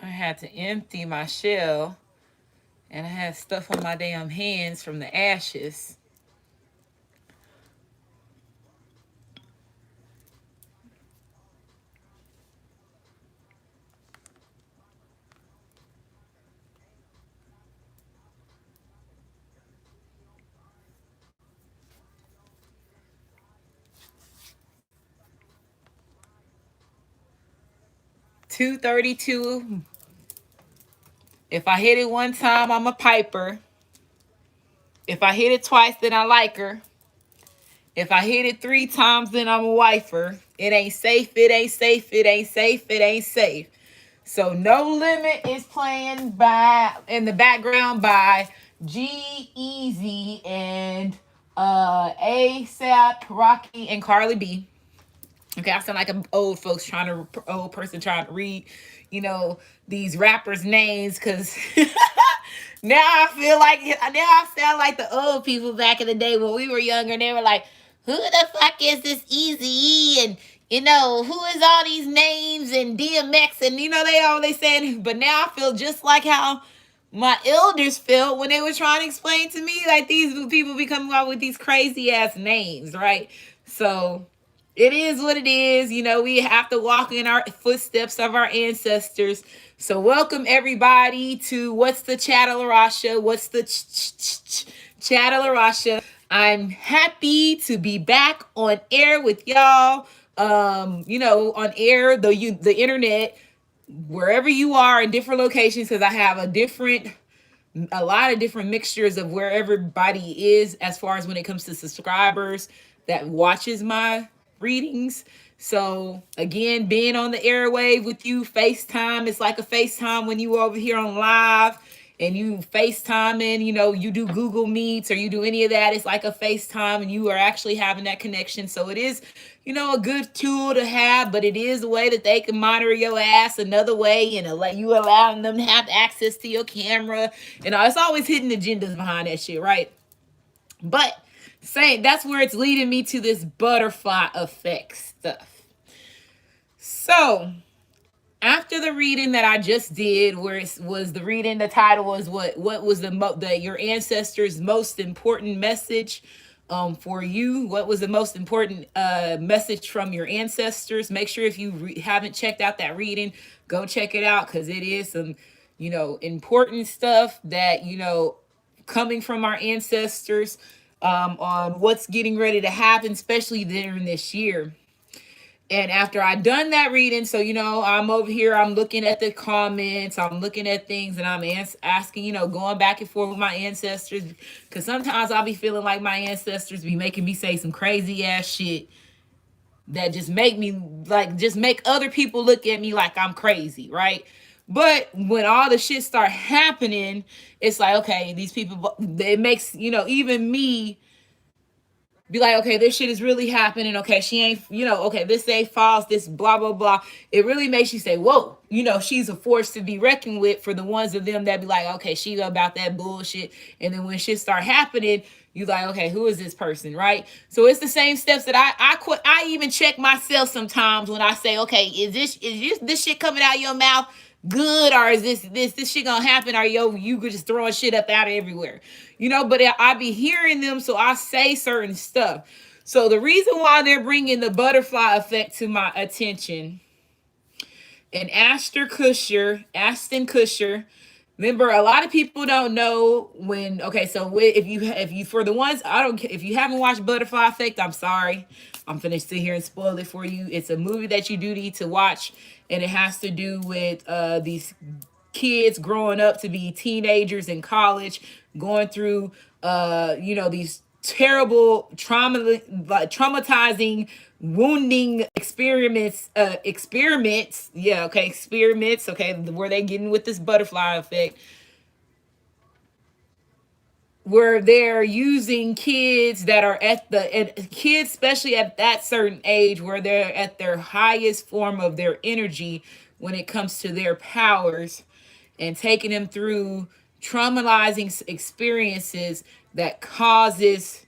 had to empty my shell, and I had stuff on my damn hands from the ashes. 232. If I hit it one time, I'm a piper. If I hit it twice, then I like her. If I hit it 3 times, then I'm a wifer. It ain't safe, it ain't safe, it ain't safe, it ain't safe. So No Limit is playing by in the background by G-Eazy and ASAP Rocky and Carly B. Okay, I sound like an old person trying to read, these rappers' names, because now I sound like the old people back in the day when we were younger. And they were like, "Who the fuck is this Easy?" And who is all these names and DMX, and they always saying. But now I feel just like how my elders felt when they were trying to explain to me, like, these people be coming up with these crazy ass names, right? So it is what it is. We have to walk in our footsteps of our ancestors. So welcome everybody to What's the Chattel Rasha? What's the Chattel Rasha? I'm happy to be back on air with y'all. On air, the internet, wherever you are in different locations, because I have a lot of different mixtures of where everybody is as far as when it comes to subscribers that watches my readings. So again, being on the airwave with you, FaceTime, it's like a FaceTime when you over here on live and you FaceTime and you do Google Meets or you do any of that. It's like a FaceTime and you are actually having that connection. So it is, a good tool to have, but it is a way that they can monitor your ass another way, and let you allowing them to have access to your camera. It's always hidden agendas behind that shit, right? But saying that's where it's leading me to this butterfly effect stuff. So after the reading that I just did, where it was the reading, the title was what was your ancestors' most important message for you. What was the most important message from your ancestors? Make sure if you haven't checked out that reading, go check it out, because it is some important stuff that coming from our ancestors on what's getting ready to happen, especially during this year. And after I done that reading, so I'm over here, I'm looking at the comments, I'm looking at things, and I'm asking, going back and forth with my ancestors, because sometimes I'll be feeling like my ancestors be making me say some crazy ass shit that just make other people look at me like I'm crazy, right? But when all the shit start happening, it's like, okay, these people, it makes even me be like, okay, this shit is really happening. Okay, she ain't, okay, this ain't false, this blah, blah, blah. It really makes you say, whoa, she's a force to be reckoned with for the ones of them that be like, okay, she's about that bullshit. And then when shit start happening, you like, okay, who is this person, right? So it's the same steps that I even check myself sometimes when I say, okay, is this shit coming out of your mouth good, or is this shit gonna happen, or you could just throwing shit up out of everywhere, but I be hearing them, so I say certain stuff. So the reason why they're bringing the butterfly effect to my attention, and Ashton Kutcher. Remember, a lot of people don't know when. Okay, so if you for the ones, I don't, if you haven't watched Butterfly Effect, I'm sorry, I'm finna sit here and spoil it for you. It's a movie that you do need to watch, and it has to do with these kids growing up to be teenagers in college, going through these terrible traumatizing, wounding experiments, okay, where they getting with this butterfly effect, where they're using kids that are kids, especially at that certain age, where they're at their highest form of their energy when it comes to their powers, and taking them through traumatizing experiences that causes,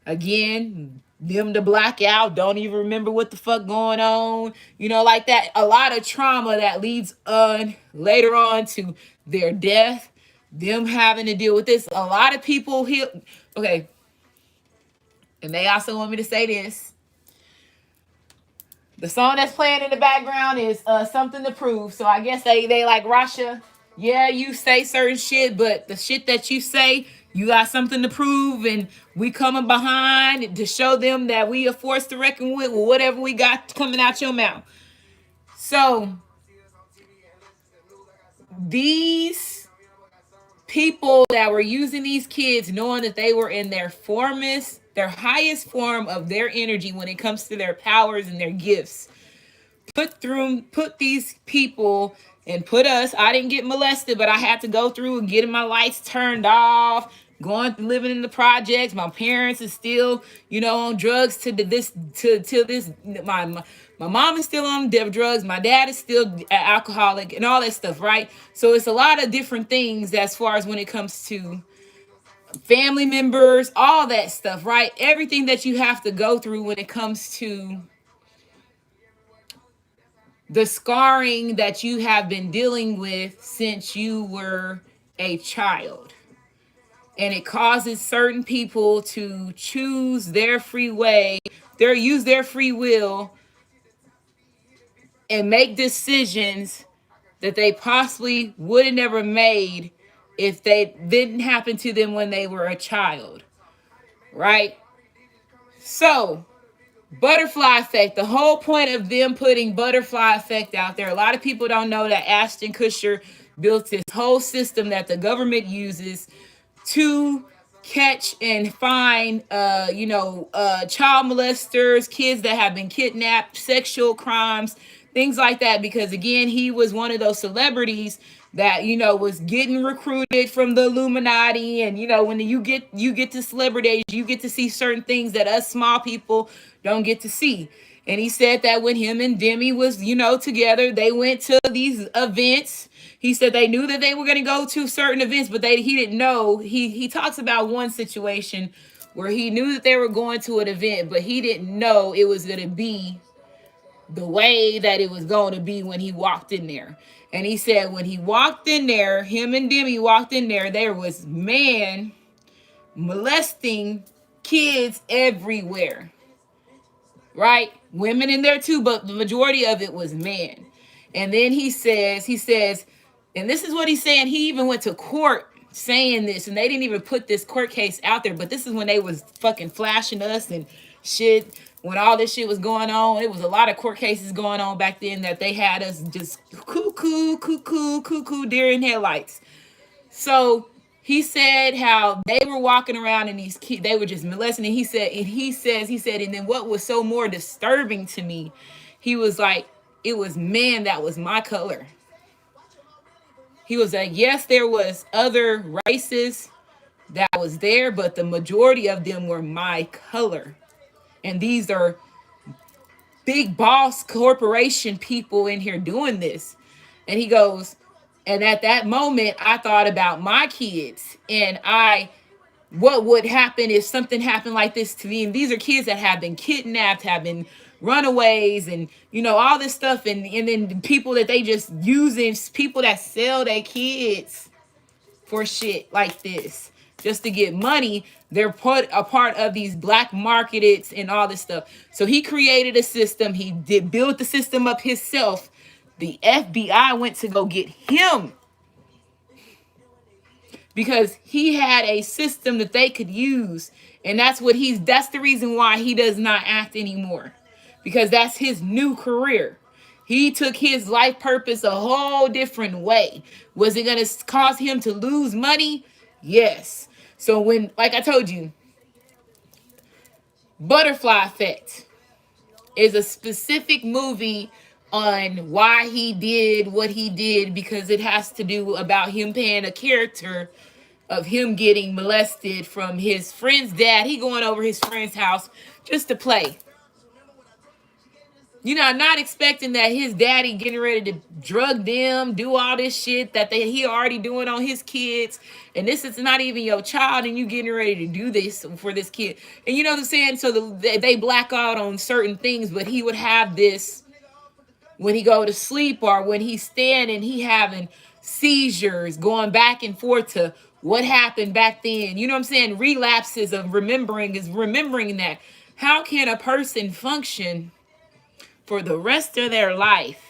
again, them to black out, don't even remember what the fuck going on, like that. A lot of trauma that leads on later on to their death, them having to deal with this. A lot of people here, okay, and they also want me to say this. The song that's playing in the background is Something to Prove. So I guess they like, Rasha, yeah, you say certain shit, but the shit that you say, you got something to prove, and we coming behind to show them that we are forced to reckon with whatever we got coming out your mouth. So these people that were using these kids, knowing that they were in their highest form of their energy when it comes to their powers and their gifts, put these people and put us. I didn't get molested, but I had to go through and getting my lights turned off, living in the projects. My parents are still, on drugs to this. My mom is still on drugs. My dad is still an alcoholic and all that stuff, right? So it's a lot of different things as far as when it comes to family members, all that stuff, right? Everything that you have to go through when it comes to the scarring that you have been dealing with since you were a child. And it causes certain people to choose their free way, use their free will, and make decisions that they possibly would have never made if they didn't happen to them when they were a child, right? So butterfly effect, the whole point of them putting butterfly effect out there, a lot of people don't know that Ashton Kutcher built this whole system that the government uses to catch and find child molesters, kids that have been kidnapped, sexual crimes, things like that. Because again, he was one of those celebrities that was getting recruited from the Illuminati. And when you get to celebrity, you get to see certain things that us small people don't get to see. And he said that when him and Demi was together, they went to these events. He said they knew that they were going to go to certain events, but he didn't know. He talks about one situation where he knew that they were going to an event, but he didn't know it was going to be the way that it was going to be when he walked in there. And he said when he walked in there, him and Demi walked in there was man molesting kids everywhere, right? Women in there too, but the majority of it was men. And then he says, and this is what he's saying, he even went to court saying this, and they didn't even put this court case out there, but this is when they was fucking flashing us and shit. When all this shit was going on, it was a lot of court cases going on back then that they had us just cuckoo, deer in headlights. So he said how they were walking around and these kids, they were just molesting. And he said, and then what was so more disturbing to me, he was like, it was men that was my color. He was like, yes, there was other races that was there, but the majority of them were my color. And these are big boss corporation people in here doing this. And he goes, and at that moment, I thought about my kids and what would happen if something happened like this to me. And these are kids that have been kidnapped, have been runaways, and all this stuff. And then people that they just using, people that sell their kids for shit like this just to get money. They're put a part of these black markets and all this stuff. So he created a system. He did build the system up himself. The FBI went to go get him because he had a system that they could use. And that's the reason why he does not act anymore, because that's his new career. He took his life purpose a whole different way. Was it going to cause him to lose money? Yes. So when, like I told you, Butterfly Effect is a specific movie on why he did what he did, because it has to do about him playing a character of him getting molested from his friend's dad. He going over his friend's house just to play. not expecting that his daddy getting ready to drug them, do all this shit that he already doing on his kids, and this is not even your child, and you getting ready to do this for this kid, and you know what I'm saying. So they black out on certain things, but he would have this when he go to sleep or when he's standing, he having seizures, going back and forth to what happened back then. You know what I'm saying? Relapses of remembering that. How can a person function for the rest of their life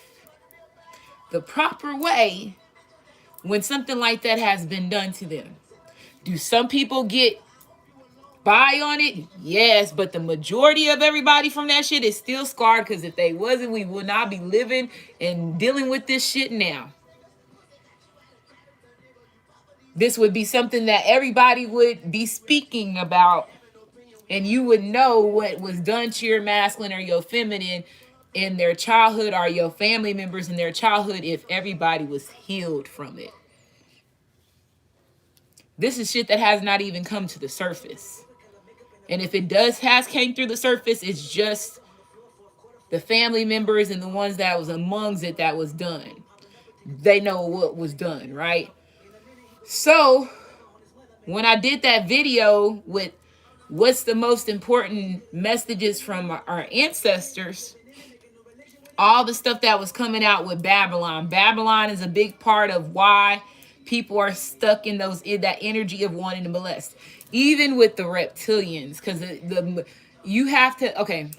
the proper way when something like that has been done to them? Do some people get by on it? Yes, but the majority of everybody from that shit is still scarred, because if they wasn't, we would not be living and dealing with this shit now. This would be something that everybody would be speaking about, and you would know what was done to your masculine or your feminine in their childhood, or your family members in their childhood, if everybody was healed from it. This is shit that has not even come to the surface. And if it has came through the surface, it's just the family members and the ones that was amongst it that was done. They know what was done, right? So when I did that video with what's the most important messages from our ancestors, all the stuff that was coming out with Babylon. Babylon is a big part of why people are stuck in that energy of wanting to molest. Even with the reptilians, because you have to, okay.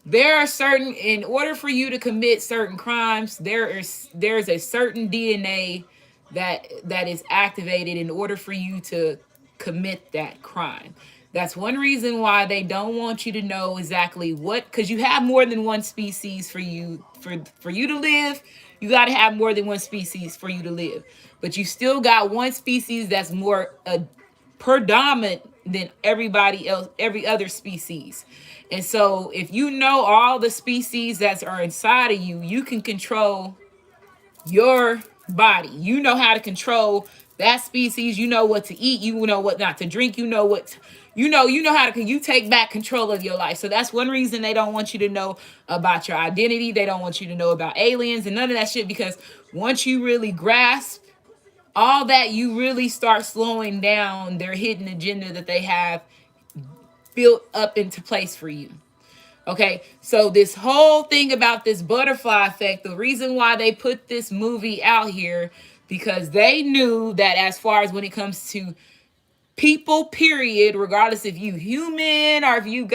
There are certain, in order for you to commit certain crimes, there's a certain DNA that is activated in order for you to commit that crime. That's one reason why they don't want you to know exactly what, because you have more than one species for you to live. You got to have more than one species for you to live, but you still got one species that's more predominant than everybody else, every other species. And so if you know all the species that are inside of you, you can control your body. You know how to control that species. You know what to eat. You know what not to drink. You know what you know how to, you take back control of your life. So that's one reason they don't want you to know about your identity. They don't want you to know about aliens and none of that shit, because once you really grasp all that, you really start slowing down their hidden agenda that they have built up into place for you. Okay, so this whole thing about this butterfly effect, the reason why they put this movie out here, because they knew that as far as when it comes to people, period, regardless if you human or if you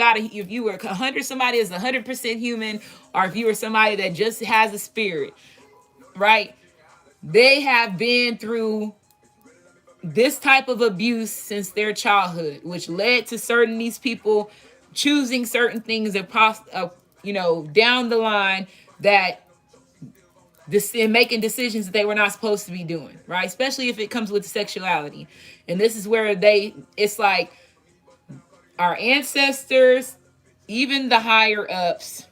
were 100, somebody is 100% human, or if you were somebody that just has a spirit, right? They have been through this type of abuse since their childhood, which led to these people choosing certain things down the line, that and making decisions that they were not supposed to be doing, right? Especially if it comes with sexuality. And this is where it's like our ancestors, even the higher ups,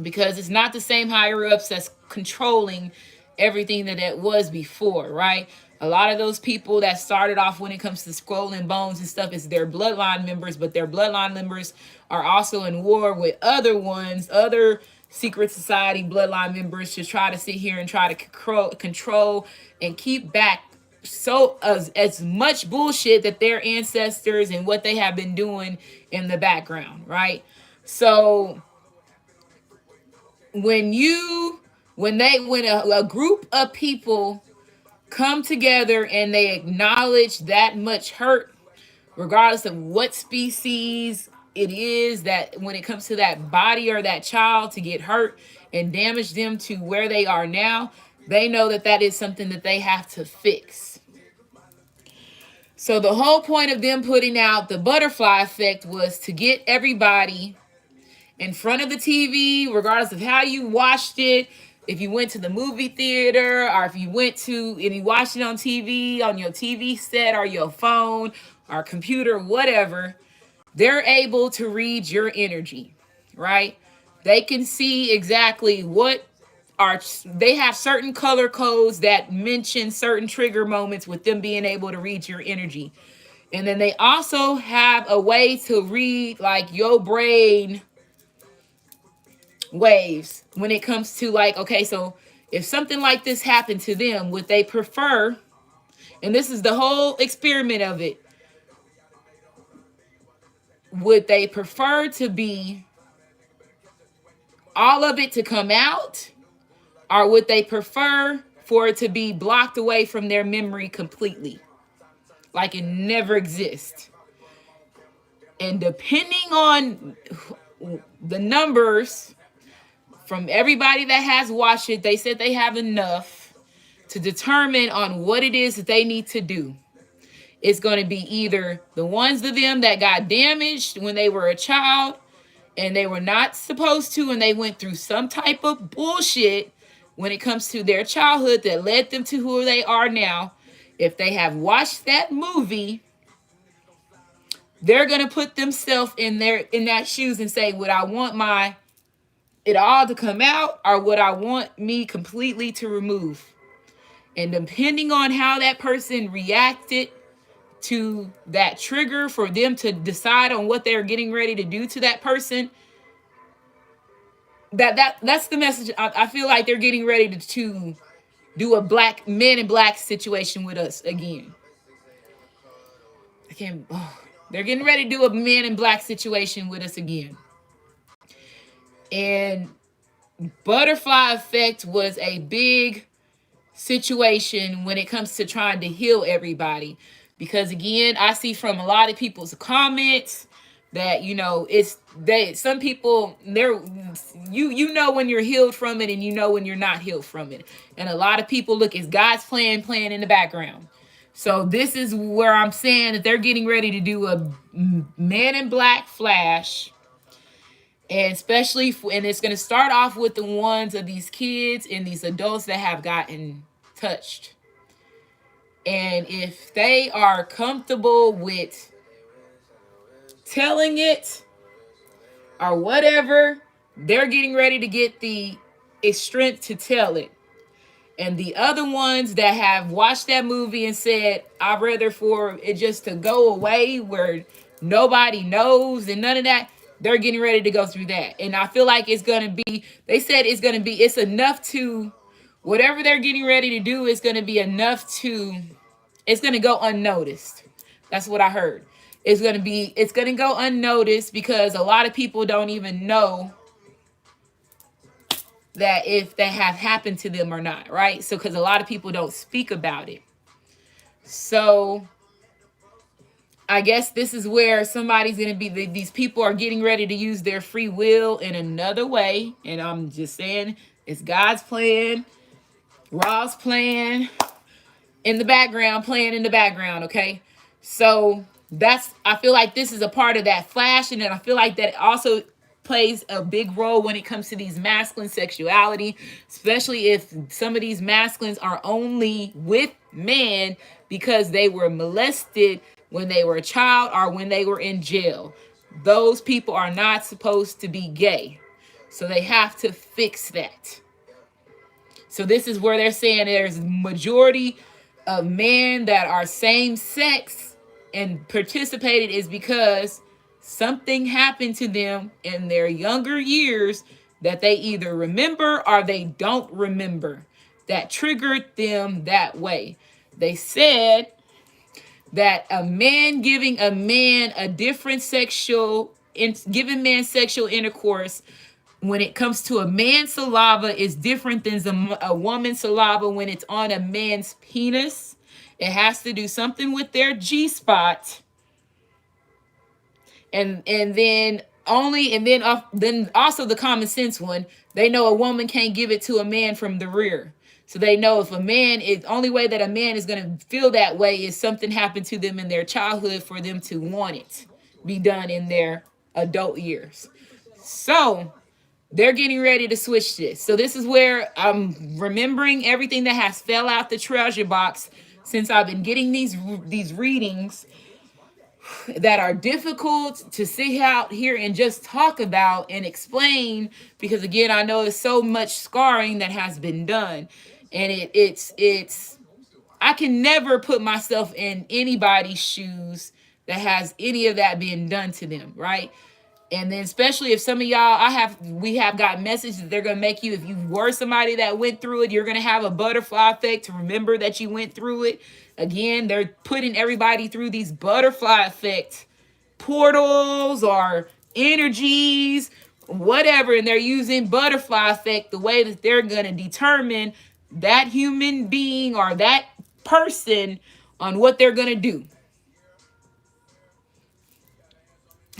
because it's not the same higher ups that's controlling everything that it was before, right? A lot of those people that started off when it comes to skull and bones and stuff is their bloodline members, but their bloodline members are also in war with other secret society bloodline members, to try to sit here and try to control and keep back as much bullshit that their ancestors and what they have been doing in the background, right? So when a group of people come together and they acknowledge that much hurt, regardless of what species it is, that when it comes to that body or that child to get hurt and damage them to where they are now, they know that is something that they have to fix. So the whole point of them putting out the butterfly effect was to get everybody in front of the TV, regardless of how you watched it. If you went to the movie theater, or if you watched it on TV, on your TV set or your phone or computer, whatever, they're able to read your energy, right? They can see exactly they have certain color codes that mention certain trigger moments with them being able to read your energy. And then they also have a way to read like your brain waves when it comes to like, okay, so if something like this happened to them, would they prefer, and this is the whole experiment of it, would they prefer to be all of it to come out, or would they prefer for it to be blocked away from their memory completely, like it never exists? And depending on the numbers from everybody that has watched it, they said they have enough to determine on what it is that they need to do. It's going to be either the ones of them that got damaged when they were a child and they were not supposed to, and they went through some type of bullshit when it comes to their childhood that led them to who they are now. If they have watched that movie, they're going to put themselves in that shoes and say, would I want it all to come out, or would I want me completely to remove? And depending on how that person reacted to that trigger for them to decide on what they're getting ready to do to that person, that's the message. I feel like they're getting ready to do a black men in black situation with us again. They're getting ready to do a men in black situation with us again. And butterfly effect was a big situation when it comes to trying to heal everybody, because again, I see from a lot of people's comments that, you know, some people, they're you know when you're healed from it, and you know when you're not healed from it. And a lot of people look, it's God's plan playing in the background. So this is where I'm saying that they're getting ready to do a Man in Black flash. And especially, and it's going to start off with the ones of these kids and these adults that have gotten touched. And if they are comfortable with telling it or whatever, they're getting ready to get the strength to tell it. And the other ones that have watched that movie and said, I'd rather for it just to go away where nobody knows and none of that, they're getting ready to go through that. And I feel like it's going to be, they said it's enough to, whatever they're getting ready to do is going to be enough to, it's going to go unnoticed. That's what I heard. It's going to go unnoticed because a lot of people don't even know that if they have happened to them or not, right? So, because a lot of people don't speak about it. So, I guess this is where somebody's going to be, these people are getting ready to use their free will in another way. And I'm just saying, it's God's plan, Ra's plan, in the background, playing in the background, okay? So, I feel like this is a part of that flash. And then I feel like that also plays a big role when it comes to these masculine sexuality, especially if some of these masculines are only with men because they were molested when they were a child or when they were in jail. Those people are not supposed to be gay. So they have to fix that. So this is where they're saying there's majority of men that are same sex and participated is because something happened to them in their younger years that they either remember or they don't remember that triggered them that way. They said that a man giving a man a different giving man sexual intercourse when it comes to a man's saliva is different than a woman's saliva when it's on a man's penis. It has to do something with their G-spot. And then also the common sense one, they know a woman can't give it to a man from the rear. So they know if the only way that a man is going to feel that way is something happened to them in their childhood for them to want it be done in their adult years. So they're getting ready to switch this. So this is where I'm remembering everything that has fell out the treasure box since I've been getting these readings that are difficult to sit out here and just talk about and explain, because again, I know there's so much scarring that has been done, and it's I can never put myself in anybody's shoes that has any of that being done to them, right? And then especially if some of y'all, we have got messages that they're gonna make you, if you were somebody that went through it, you're gonna have a butterfly effect to remember that you went through it. Again, they're putting everybody through these butterfly effect portals or energies, whatever, and they're using butterfly effect the way that they're gonna determine that human being or that person on what they're gonna do.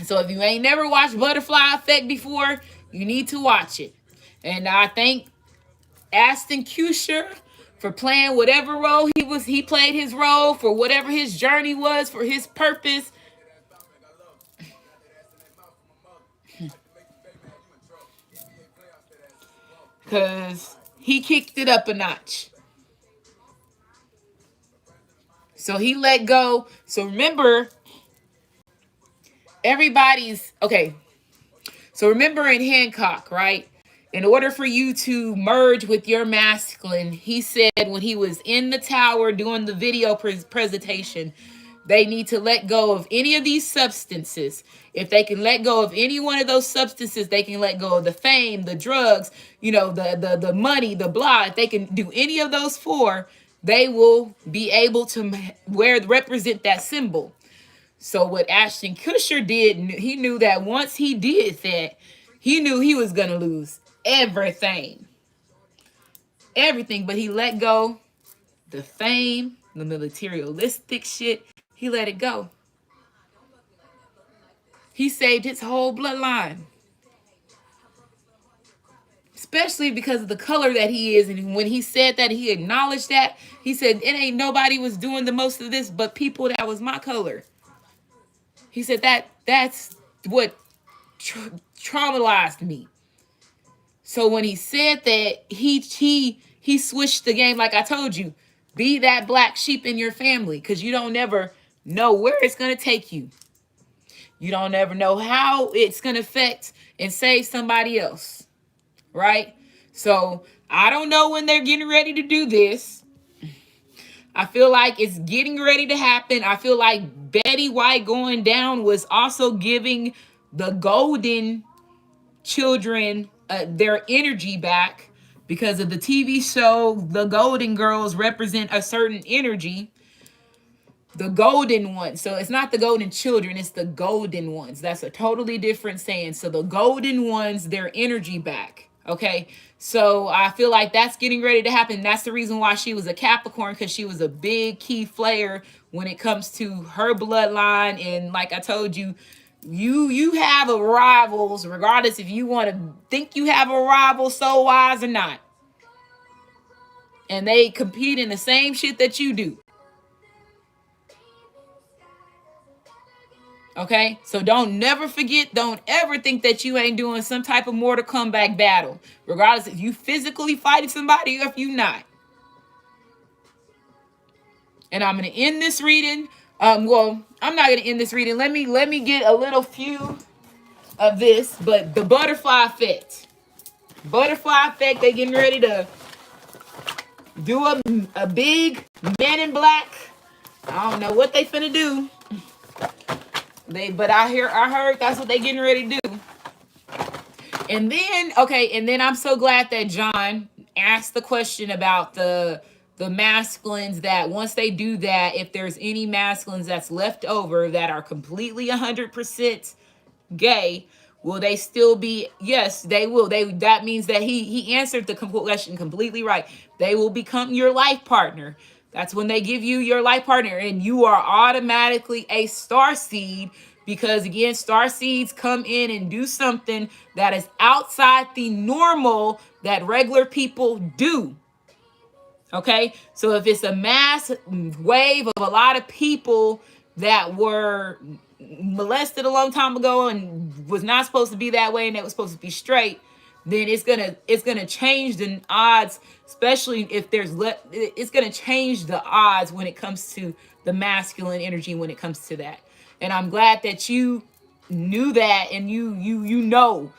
So if you ain't never watched Butterfly Effect before, you need to watch it. And I thank Ashton Kutcher for playing whatever role he played his role for whatever his journey was, for his purpose. Because he kicked it up a notch. So he let go. So remember, everybody's, okay. So remember in Hancock, right? In order for you to merge with your masculine, he said when he was in the tower doing the video presentation, they need to let go of any of these substances. If they can let go of any one of those substances, they can let go of the fame, the drugs, the money, the blah. If they can do any of those four, they will be able to represent that symbol. So what Ashton Kutcher did, he knew that once he did that, he knew he was going to lose everything. Everything. But he let go. The fame, the materialistic shit, he let it go. He saved his whole bloodline. Especially because of the color that he is. And when he said that, he acknowledged that. He said, it ain't nobody was doing the most of this but people that was my color. He said that's what traumatized me. So when he said that, he switched the game. Like I told you, be that black sheep in your family, because you don't never know where it's going to take you. You don't ever know how it's going to affect and save somebody else, right? So I don't know when they're getting ready to do this. I feel like it's getting ready to happen. I feel like Betty White going down was also giving the golden children their energy back, because of the TV show. The Golden Girls represent a certain energy. The golden ones. So it's not the golden children, it's the golden ones. That's a totally different saying. So the golden ones, their energy back. Okay, so I feel like that's getting ready to happen. That's the reason why she was a Capricorn, because she was a big key player when it comes to her bloodline. And like I told you, you have a rivals, regardless if you want to think you have a rival soul wise or not. And they compete in the same shit that you do. Okay, so don't never forget, don't ever think that you ain't doing some type of Mortal Kombat battle, regardless if you physically fighting somebody or if you not. And I'm going to end this reading. Well, I'm not going to end this reading. Let me get a little few of this, but the butterfly effect. Butterfly effect, they getting ready to do a big Men in Black. I don't know what they finna do. But I heard that's what they getting ready to do. And then I'm so glad that John asked the question about the masculines, that once they do that, if there's any masculines that's left over that are completely 100% gay, will they still be? Yes, they will. That means that he answered the question completely right. They will become your life partner. That's when they give you your life partner, and you are automatically a star seed, because again, star seeds come in and do something that is outside the normal that regular people do. Okay, so if it's a mass wave of a lot of people that were molested a long time ago and was not supposed to be that way, and it was supposed to be straight, then it's gonna change the odds, especially if it's gonna change the odds when it comes to the masculine energy, when it comes to that. And I'm glad that you knew that, and you're not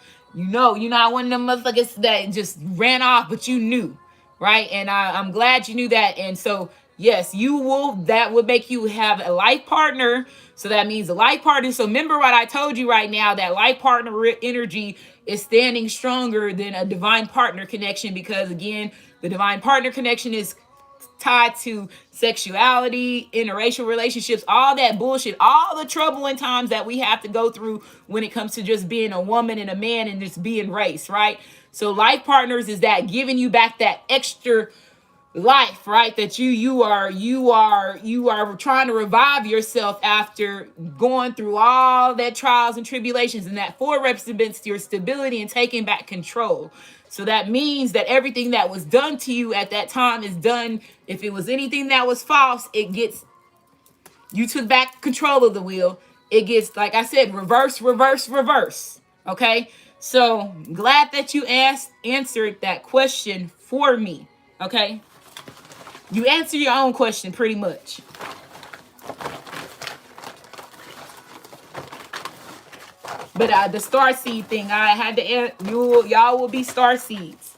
one of them motherfuckers that just ran off, but you knew, right? And I'm glad you knew that. And so Yes, you will. That would make you have a life partner. So that means a life partner. So remember what I told you right now, that life partner energy is standing stronger than a divine partner connection, because again, the divine partner connection is tied to sexuality, interracial relationships, all that bullshit, all the troubling times that we have to go through when it comes to just being a woman and a man and just being race, right? So life partners is that giving you back that extra life, right? That you are trying to revive yourself after going through all that trials and tribulations, and that 4 represents your stability and taking back control. So that means that everything that was done to you at that time is done. If it was anything that was false, it gets, you took back control of the wheel. It gets, like I said, reverse, reverse, reverse. Okay, so glad that you answered that question for me. Okay, you answer your own question pretty much. But the star seed thing, I had to add, y'all will be star seeds.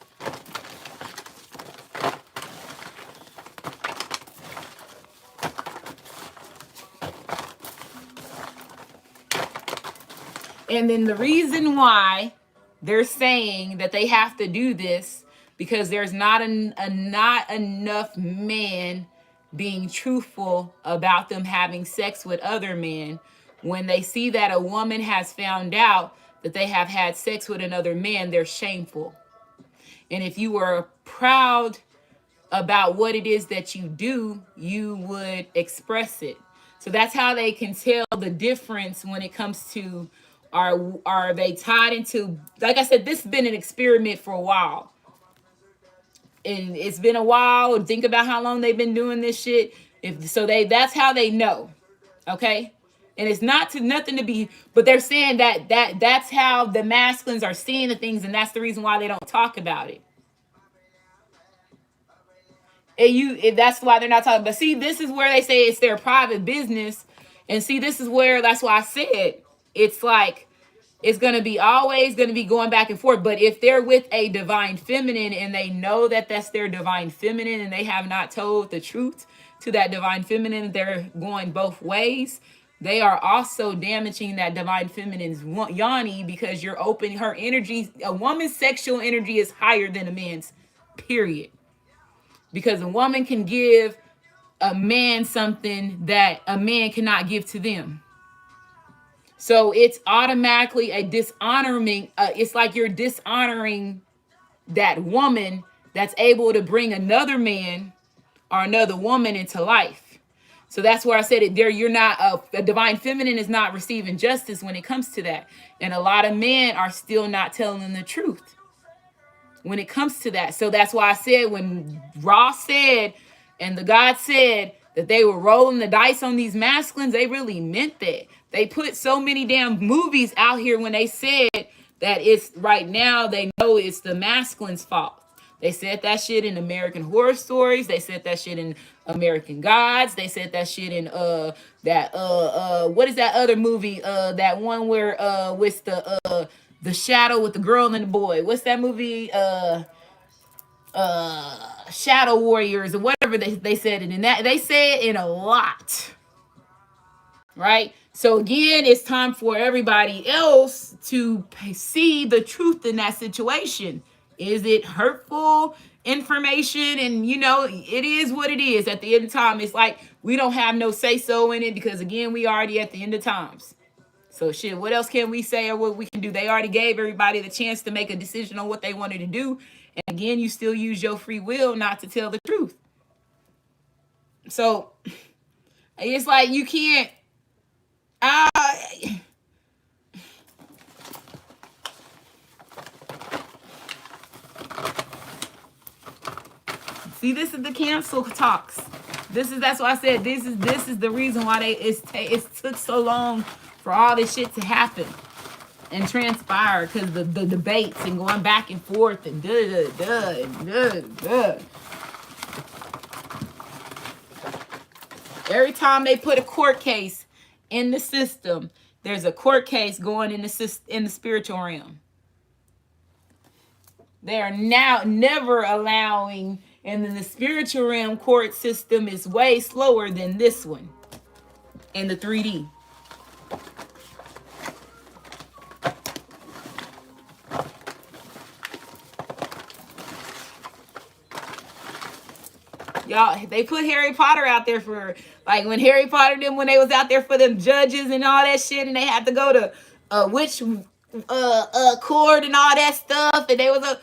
And then the reason why they're saying that they have to do this, because there's not enough men being truthful about them having sex with other men. When they see that a woman has found out that they have had sex with another man, they're shameful. And if you were proud about what it is that you do, you would express it. So that's how they can tell the difference when it comes to, are they tied into, like I said, this has been an experiment for a while. And it's been a while. Think about how long they've been doing this shit. If so, that's how they know. Okay? And it's nothing to be, but they're saying that's how the masculines are seeing the things, and that's the reason why they don't talk about it. That's why they're not talking. But see, this is where they say it's their private business. And see, this is where, that's why I said it's like, it's going to be always going to be going back and forth. But if they're with a divine feminine and they know that that's their divine feminine, and they have not told the truth to that divine feminine, they're going both ways. They are also damaging that divine feminine's yoni, because you're opening her energy. A woman's sexual energy is higher than a man's, period. Because a woman can give a man something that a man cannot give to them. So it's automatically a dishonoring. It's like you're dishonoring that woman that's able to bring another man or another woman into life. So that's where I said it there. You're not, a divine feminine is not receiving justice when it comes to that. And a lot of men are still not telling the truth when it comes to that. So that's why I said, when Ross said, and the God said that they were rolling the dice on these masculines, they really meant that. They put so many damn movies out here when they said that it's right now, they know it's the masculine's fault. They said that shit in American Horror Stories. They said that shit in American Gods. They said that shit in what is that other movie? That one where with the shadow with the girl and the boy. What's that movie? Shadow Warriors or whatever they said it in. That they say it in a lot. Right? So again, it's time for everybody else to see the truth in that situation. Is it hurtful information? And it is what it is. At the end of time, it's like we don't have no say-so in it, because again, we already at the end of times. So shit, what else can we say or what we can do? They already gave everybody the chance to make a decision on what they wanted to do. And again, you still use your free will not to tell the truth. So it's like you can't. See, this is the cancel talks. That's why I said this is the reason why it took so long for all this shit to happen and transpire, because the debates and going back and forth and every time they put a court case in the system, there's a court case going in the spiritual realm. They are now never allowing And then the spiritual realm court system is way slower than this one in the 3D. Y'all, they put Harry Potter out there for, like, when Harry Potter them, when they was out there for them judges and all that shit, and they had to go to which court and all that stuff, and they was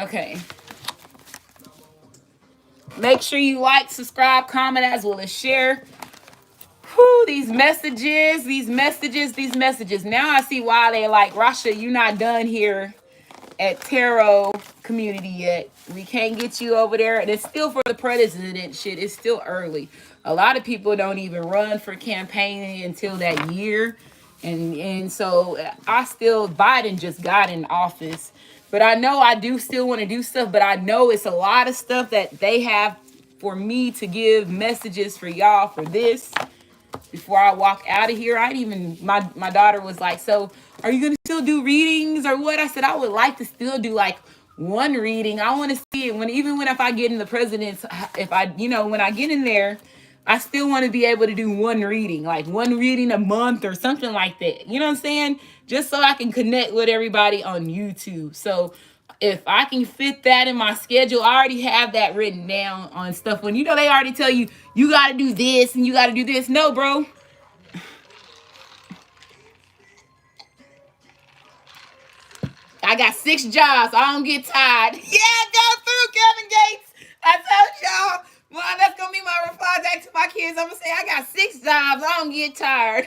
okay. Make sure you like, subscribe, comment, as well as share. Whew, these messages. Now I see why they like, Rasha, you not done here at Tarot Community yet. We can't get you over there. And it's still for the president shit. It's still early. A lot of people don't even run for campaigning until that year. And so Biden just got in office. But I know I do still want to do stuff, but I know it's a lot of stuff that they have for me to give messages for y'all for this. Before I walk out of here, my daughter was like, so are you going to still do readings or what? I said, I would like to still do like one reading. I want to see it if I get in the president's, when I get in there, I still want to be able to do one reading, like one reading a month or something like that. You know what I'm saying? Just so I can connect with everybody on YouTube. So if I can fit that in my schedule, I already have that written down on stuff. When they already tell you, you got to do this and you got to do this. No, bro. I got 6 jobs. I don't get tired. Yeah, go through, Kevin Gates. I told y'all. Well, that's going to be my reply back to my kids. I'm going to say, I got 6 jobs. I don't get tired.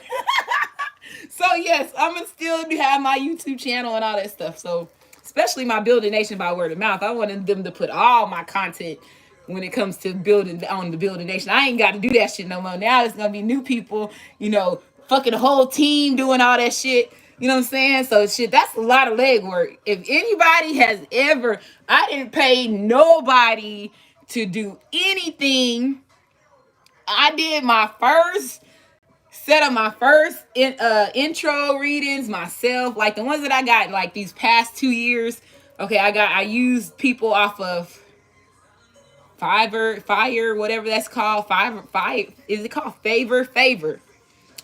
So, yes, I'm going to still have my YouTube channel and all that stuff. So, especially my Building Nation by word of mouth. I wanted them to put all my content when it comes to building on the Building Nation. I ain't got to do that shit no more. Now it's going to be new people, fucking the whole team doing all that shit. You know what I'm saying? So shit, that's a lot of legwork. If anybody has ever, I didn't pay nobody to do anything. I did my first set of my first intro readings myself, like the ones that I got like these past 2 years. Okay, I used people off of Fire, whatever that's called. Is it called Favor?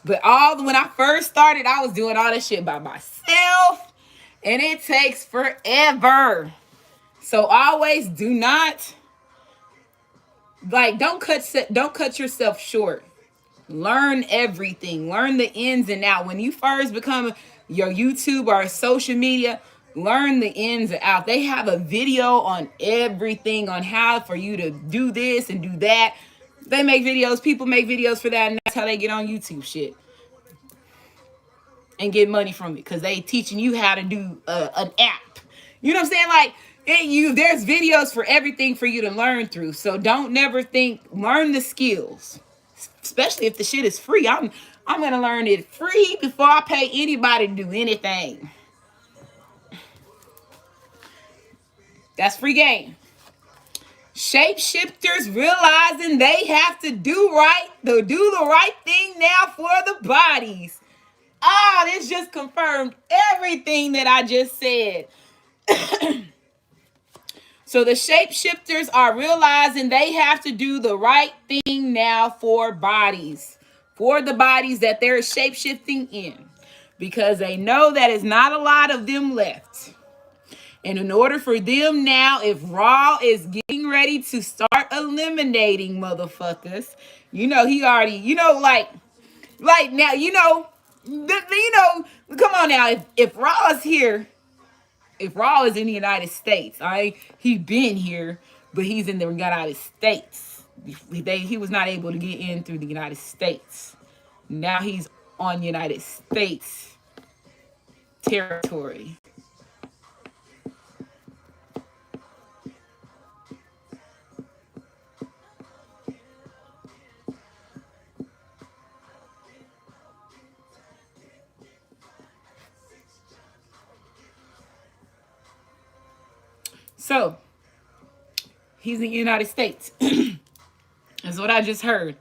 But when I first started, I was doing all that shit by myself, and it takes forever. So always do not, don't cut yourself short. Learn everything. Learn the ins and outs. When you first become your YouTube or social media, learn the ins and outs. They have a video on everything on how for you to do this and do that. They make videos. People make videos for that, and that's how they get on YouTube shit and get money from it, because they teaching you how to do an app. You know what I'm saying? Like, there's videos for everything for you to learn through. So don't never learn the skills, especially if the shit is free. I'm gonna learn it free before I pay anybody to do anything. That's free game. Shapeshifters realizing they have to do the right thing now for the bodies. This just confirmed everything that I just said. So the shapeshifters are realizing they have to do the right thing now for the bodies that they're shapeshifting in, because they know that it's not a lot of them left. And in order for them now, if Raw is getting ready to start eliminating motherfuckers, he already, like now, come on now, if Raw is here, if Raw is in the United States, he been here, but he's in the United States. He was not able to get in through the United States. Now he's on United States territory. So he's in the United States. That's what I just heard.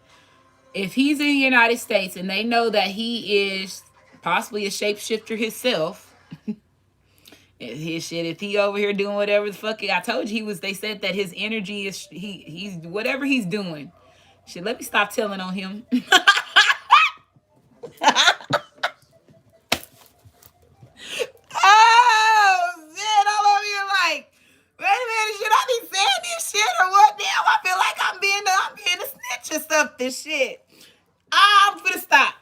If he's in the United States and they know that he is possibly a shapeshifter himself, his shit, if he over here doing whatever the fuck, I told you he was, they said that his energy is, he's whatever he's doing. Shit, let me stop telling on him. Oh, shit, I'm over here like, wait a minute, should I be saying this shit or what? Damn, I feel like I'm being a snitch or something, shit. I'm finna stop.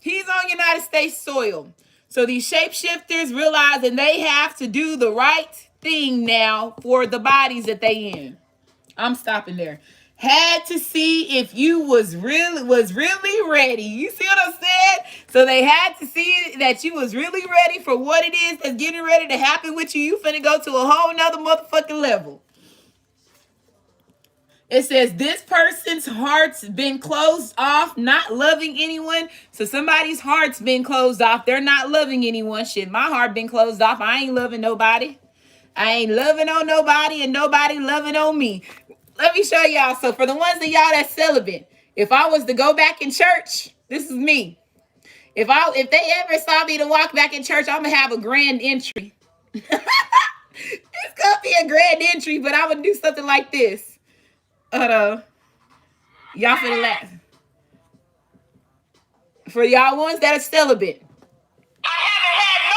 He's on United States soil. So these shapeshifters realizing they have to do the right thing now for the bodies that they in. I'm stopping there. Had to see if you was really ready. You see what I'm saying? So they had to see that you was really ready for what it is that's getting ready to happen with you. You finna go to a whole nother motherfucking level. It says this person's heart's been closed off, not loving anyone. So somebody's heart's been closed off. They're not loving anyone. Shit, my heart been closed off. I ain't loving nobody. I ain't loving on nobody and nobody loving on me. Let me show y'all. So for the ones of y'all that's celibate, if I was to go back in church, this is me. If they ever saw me to walk back in church, I'm gonna have a grand entry. It's gonna be a grand entry, but I would do something like this. Y'all finna laugh. For y'all ones that are celibate. I haven't had no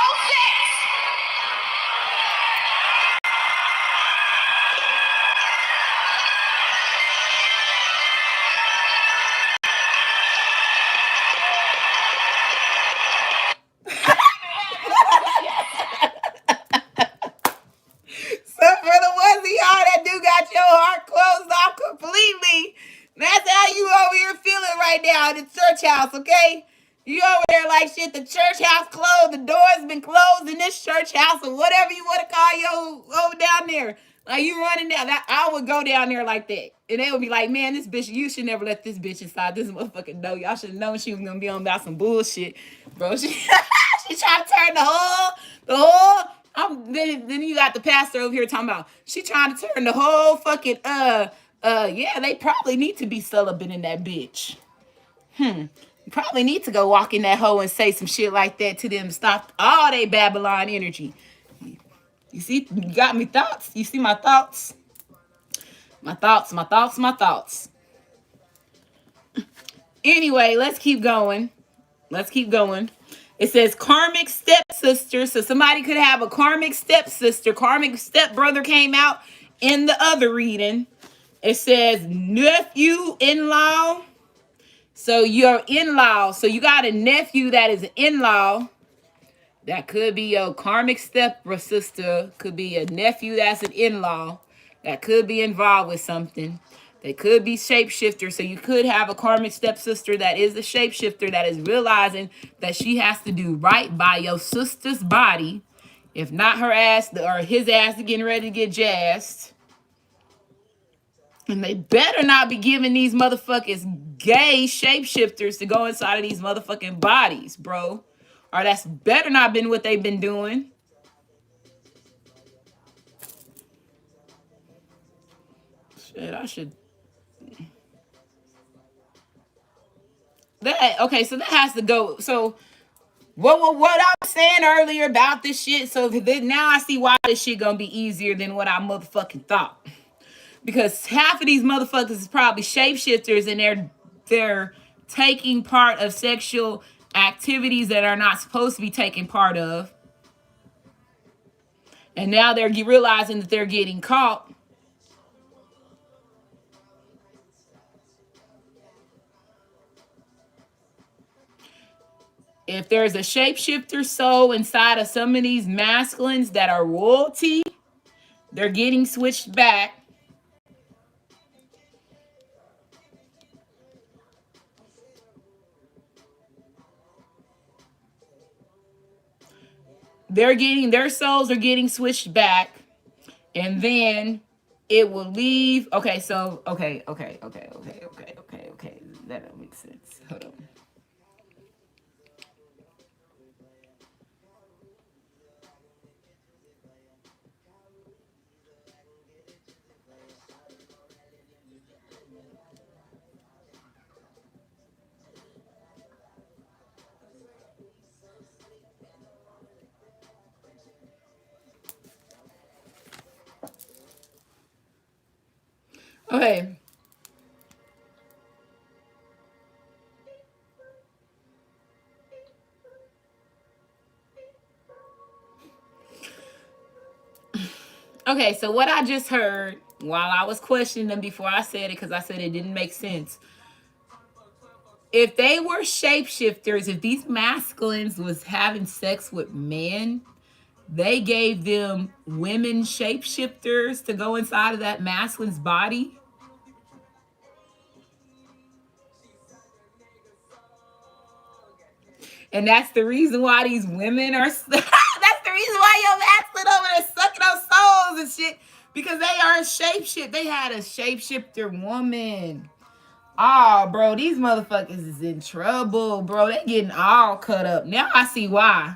So for the ones of y'all that do got your heart closed off completely, that's how you over here feeling right now in the church house, okay? You over there like shit, the church house closed, the door's been closed in this church house or whatever you want to call your over down there. Like you running down, I would go down there like that. And they would be like, man, this bitch, you should never let this bitch inside this motherfucking door. Y'all should have known she was going to be on about some bullshit. Bro, she trying to turn the whole, then you got the pastor over here talking about, she trying to turn the whole fucking, yeah, they probably need to be celibate in that bitch. You probably need to go walk in that hole and say some shit like that to them. Stop all they Babylon energy. You see, you got me thoughts. You see my thoughts? My thoughts. Anyway, let's keep going. It says karmic stepsister. So somebody could have a karmic stepsister. Karmic stepbrother came out in the other reading. It says nephew in-law. So your in-law. So you got a nephew that is an in-law. That could be your karmic step sister. Could be a nephew that's an in-law. That could be involved with something. They could be shapeshifter. So you could have a karmic stepsister that is a shapeshifter that is realizing that she has to do right by your sister's body. If not, her ass or his ass is getting ready to get jazzed. And they better not be giving these motherfuckers gay shapeshifters to go inside of these motherfucking bodies, bro. Or that's better not been what they've been doing. Shit, I should. Okay, so that has to go. So what I was saying earlier about this shit, so now I see why this shit gonna be easier than what I motherfucking thought. Because half of these motherfuckers is probably shapeshifters and they're taking part of sexual activities that are not supposed to be taking part of. And now they're realizing that they're getting caught. If there's a shapeshifter soul inside of some of these masculines that are royalty, they're getting switched back. Their souls are getting switched back. And then it will leave. Okay, so okay. That don't make sense. Hold on. Okay. Okay, so what I just heard while I was questioning them before I said it, because I said it didn't make sense. If they were shapeshifters, if these masculines was having sex with men, they gave them women shapeshifters to go inside of that masculine's body. And that's the reason why these women are. That's the reason why your masculine over there sucking on souls and shit. Because they are a shapeshift. They had a shapeshifter woman. Oh, bro, these motherfuckers is in trouble, bro. They getting all cut up. Now I see why.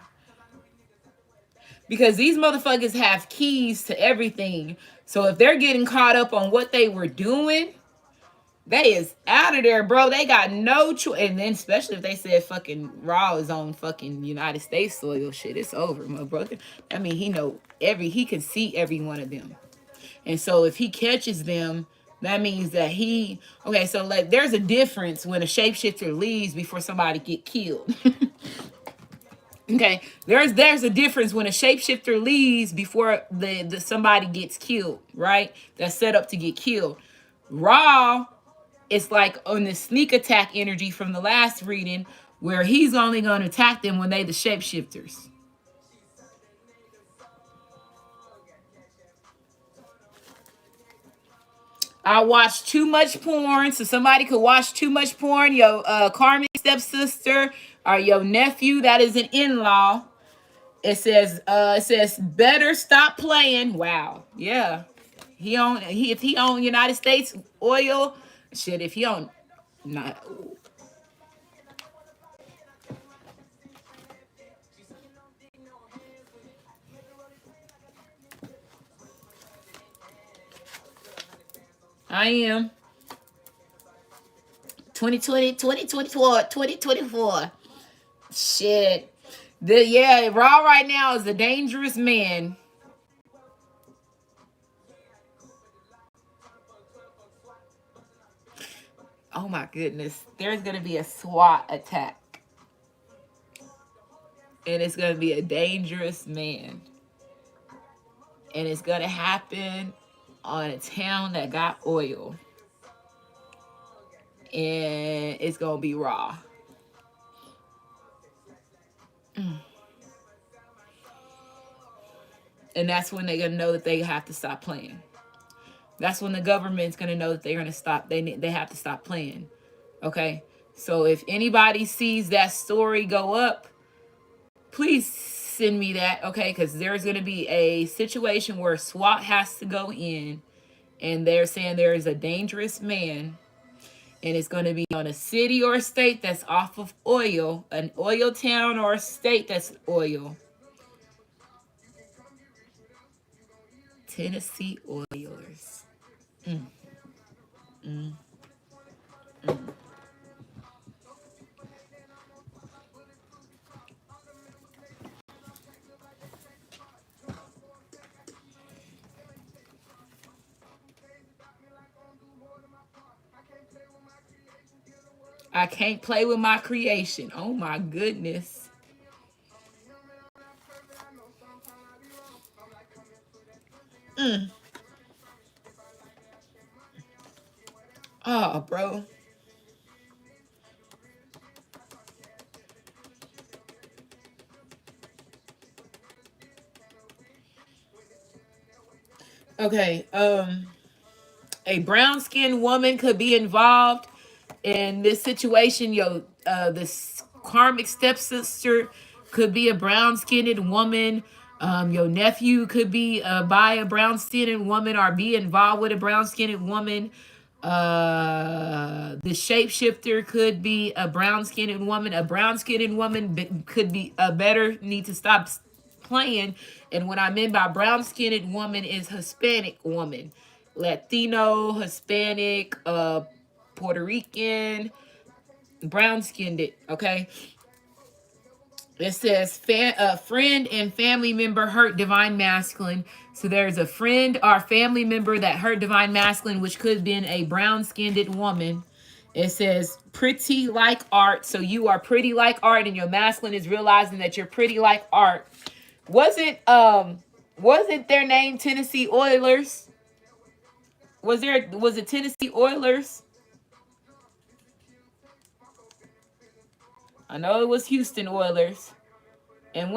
Because these motherfuckers have keys to everything. So if they're getting caught up on what they were doing, they is out of there, bro. They got no choice. And then especially if they said fucking Raw is on fucking United States soil, shit, it's over, my brother. I mean, he can see every one of them. And so if he catches them, that means that okay, so like there's a difference when a shapeshifter leaves before somebody get killed. Okay, there's a difference when a shapeshifter leaves before the somebody gets killed, right? That's set up to get killed. Raw, it's like on the sneak attack energy from the last reading, where he's only going to attack them when they the shapeshifters. I watch too much porn, so somebody could watch too much porn. Your karmic stepsister or your nephew that is an in-law. It says better stop playing. Wow. Yeah. If he own United States oil, shit, if he own not I am 2020, 2024, 2024. Shit. Raw right now is a dangerous man. Oh my goodness. There's gonna be a SWAT attack. And it's gonna be a dangerous man. And it's gonna happen on a town that got oil. And it's gonna be Raw. And that's when they're gonna know that they have to stop playing. That's when the government's gonna know that they're gonna stop. They have to stop playing. Okay. So if anybody sees that story go up, please send me that. Okay, because there's gonna be a situation where SWAT has to go in, and they're saying there is a dangerous man, and it's gonna be on a city or a state that's off of oil, an oil town or a state that's oil. Tennessee Oilers. Mm, mm, mm. I can't play with my creation. Oh my goodness. Mm. Oh, bro. Okay. A brown skinned woman could be involved in this situation. This karmic stepsister could be a brown skinned woman. Your nephew could be by a brown skinned woman or be involved with a brown skinned woman. The shapeshifter could be a brown skinned woman. A brown skinned woman could be a better need to stop playing. And what I mean by brown skinned woman is Hispanic woman, Latino, Hispanic, Puerto Rican, brown skinned. Okay, It says a friend and family member hurt divine masculine. So there's a friend or family member that hurt divine masculine, which could have been a brown-skinned woman. It says pretty like art. So you are pretty like art, and your masculine is realizing that you're pretty like art. Wasn't their name Tennessee Oilers? Was it Tennessee Oilers? I know it was Houston Oilers. And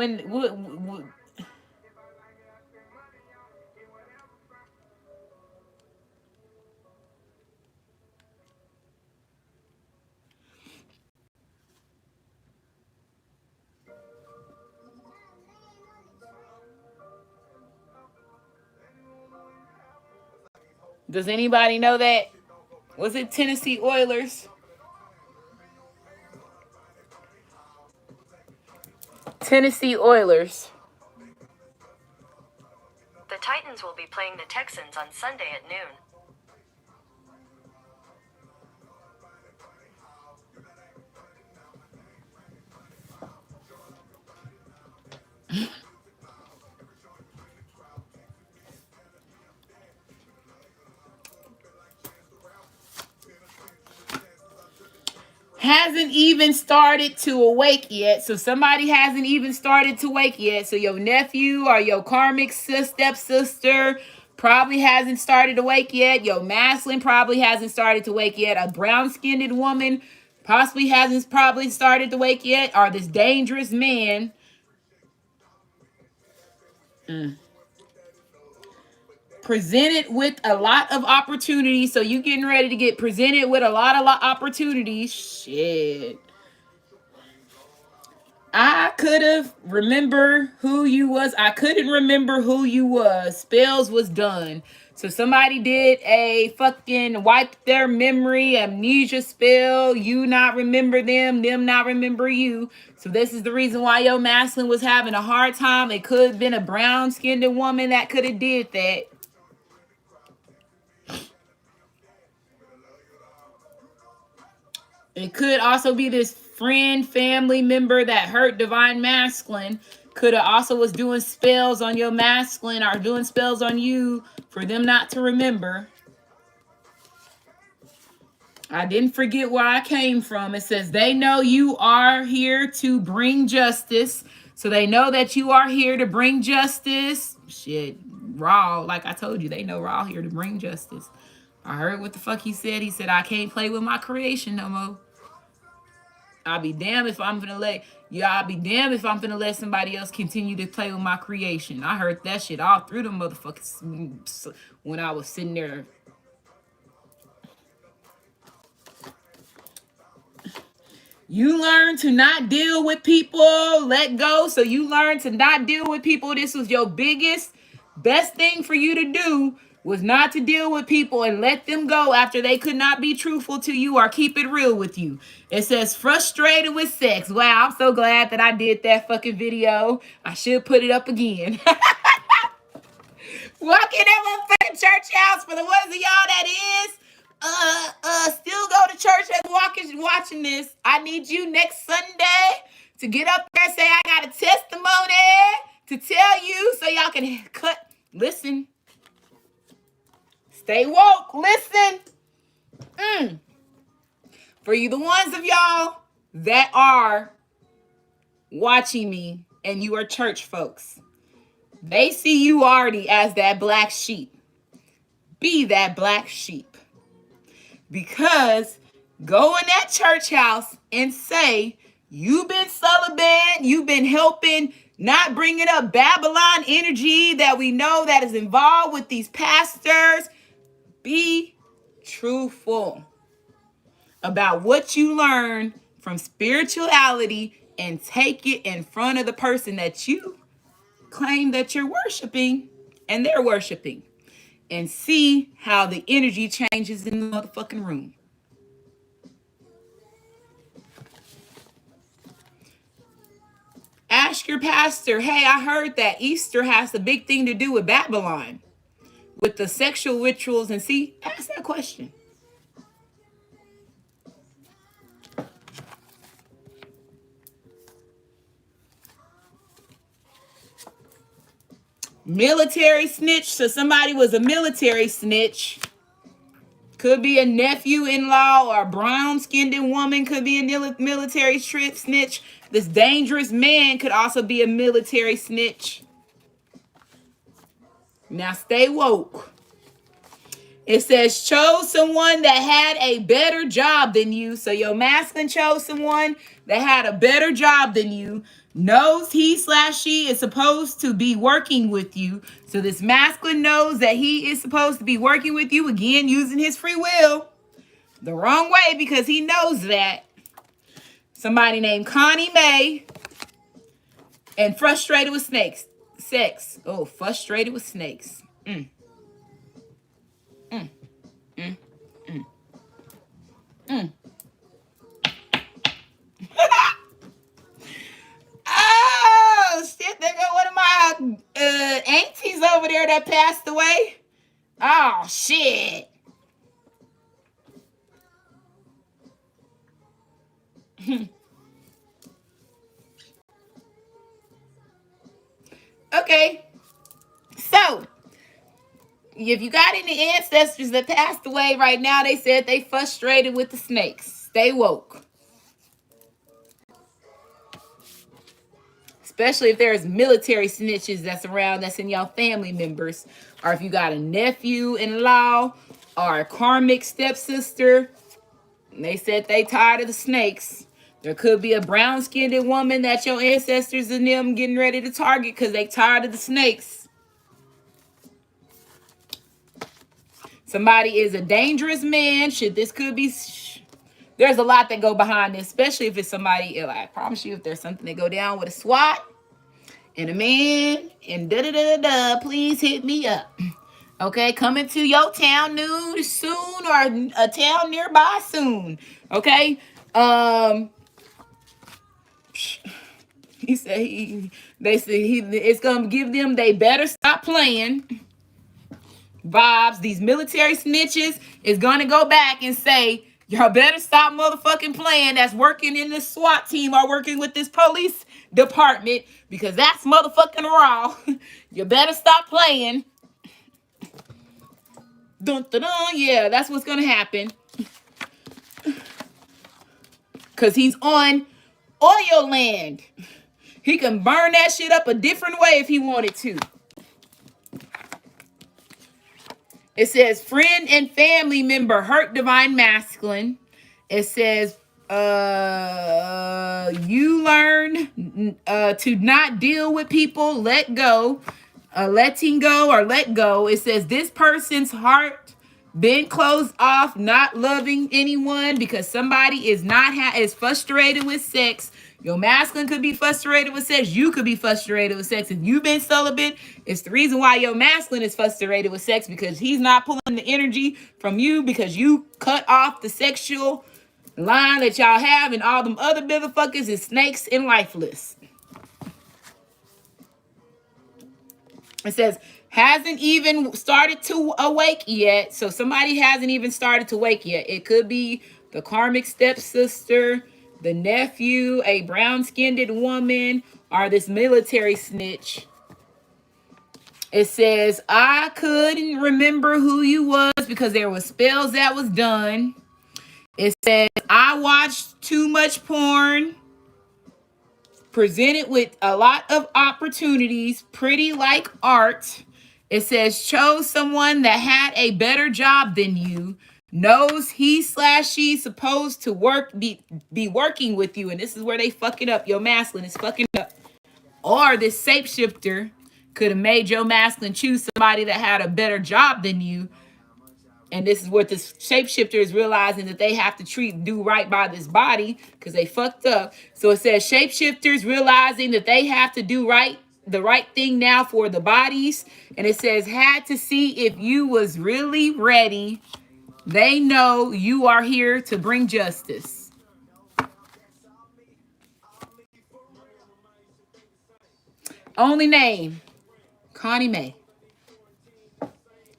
does anybody know that? Was it Tennessee Oilers? Tennessee Oilers. The Titans will be playing the Texans on Sunday at noon. Hasn't even started to awake yet. So somebody hasn't even started to wake yet. So your nephew or your karmic stepsister probably hasn't started to wake yet. Your masculine probably hasn't started to wake yet. A brown-skinned woman possibly hasn't probably started to wake yet. Or this dangerous man. Presented with a lot of opportunities. So you getting ready to get presented with a lot of opportunities. Shit. I could have remember who you was. I couldn't remember who you was. Spells was done. So somebody did a fucking wipe their memory amnesia spell. You not remember them not remember you. So this is the reason why your masculine was having a hard time. It could have been a brown-skinned woman that could have did that. It could also be this friend, family member that hurt divine masculine. Could have also was doing spells on your masculine or doing spells on you for them not to remember. I didn't forget where I came from. It says they know you are here to bring justice. So they know that you are here to bring justice. Shit, Raw, like I told you, they know Raw here to bring justice. I heard what the fuck he said. He said, I can't play with my creation no more. I'll be damned if I'm gonna let somebody else continue to play with my creation. I heard that shit all through the motherfuckers when I was sitting there. You learn to not deal with people, let go. So you learn to not deal with people. This was your best thing for you to do was not to deal with people and let them go after they could not be truthful to you or keep it real with you. It says frustrated with sex. Wow, I'm so glad that I did that fucking video. I should put it up again. Walk in that motherfucking church house for the ones of y'all that is. Still go to church and watching this. I need you next Sunday to get up there and say, I got a testimony to tell you so y'all can listen. Stay woke. Listen. For you, the ones of y'all that are watching me and you are church folks, they see you already as that black sheep. Be that black sheep. Because go in that church house and say, you've been celibate, you've been helping not bringing up Babylon energy that we know that is involved with these pastors. Be truthful about what you learn from spirituality and take it in front of the person that you claim that you're worshiping and they're worshiping. And see how the energy changes in the motherfucking room. Ask your pastor, hey, I heard that Easter has a big thing to do with Babylon, with the sexual rituals, and see, ask that question. Military snitch. So somebody was a military snitch. Could be a nephew-in-law or a brown-skinned woman. Could be a military snitch. This dangerous man could also be a military snitch. Now stay woke. It says chose someone that had a better job than you. So your masculine chose someone that had a better job than you. Knows he/she is supposed to be working with you. So this masculine knows that he is supposed to be working with you, again, using his free will. The wrong way, because he knows that. Somebody named Connie Mae. And frustrated with snakes. Sex. Oh, frustrated with snakes. Oh, shit. There go one of my aunties over there that passed away. Oh, shit. Okay. So, if you got any ancestors that passed away right now, they said they frustrated with the snakes. Stay woke. Especially if there's military snitches that's around, that's in y'all family members. Or if you got a nephew-in-law or a karmic stepsister. And they said they tired of the snakes. There could be a brown-skinned woman that your ancestors and them getting ready to target because they tired of the snakes. Somebody is a dangerous man. Shit, this could be... There's a lot that go behind this, especially if it's somebody, I promise you, if there's something that go down with a SWAT and a man and da-da-da-da-da, please hit me up. Okay, coming to your town news soon or a town nearby soon. Okay? He said it's gonna give them they better stop playing vibes. These military snitches is gonna go back and say, y'all better stop motherfucking playing that's working in this SWAT team or working with this police department, because that's motherfucking raw. You better stop playing. Dun, dun, dun. Yeah, that's what's gonna happen. Because he's on oil land. He can burn that shit up a different way if he wanted to. It says friend and family member hurt divine masculine. It says you learn to not deal with people, let go. Letting go or let go. It says this person's heart been closed off, not loving anyone because somebody is is frustrated with sex. Your masculine could be frustrated with sex. You could be frustrated with sex. If you've been celibate, it's the reason why your masculine is frustrated with sex, because he's not pulling the energy from you because you cut off the sexual line that y'all have, and all them other motherfuckers is snakes and lifeless. It says hasn't even started to awake yet. So somebody hasn't even started to wake yet. It could be the karmic stepsister, the nephew, a brown-skinned woman, or this military snitch. It says, I couldn't remember who you was because there was spells that was done. It says, I watched too much porn. Presented with a lot of opportunities, pretty like art. It says, chose someone that had a better job than you. Knows he/she supposed to be working with you. And this is where they fuck it up. Your masculine is fucking up. Or this shapeshifter could have made your masculine choose somebody that had a better job than you. And this is what this shapeshifter is realizing, that they have to do right by this body because they fucked up. So it says shapeshifters realizing that they have to do the right thing now for the bodies. And it says had to see if you was really ready. They know you are here to bring justice. Only name, Connie Mae.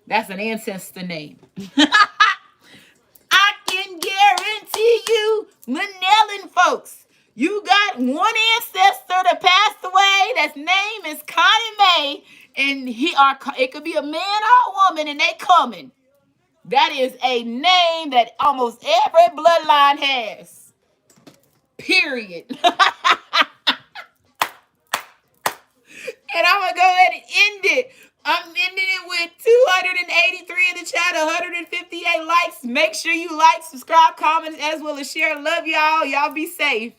That's an ancestor name. I can guarantee you, Manellan folks, you got one ancestor that passed away. That's name is Connie Mae. and it could be a man or a woman, and they coming. That is a name that almost every bloodline has. Period. And I'm gonna go ahead and end it. I'm ending it with 283 in the chat, 158 likes. Make sure you like, subscribe, comment, as well as share. Love y'all. Y'all be safe.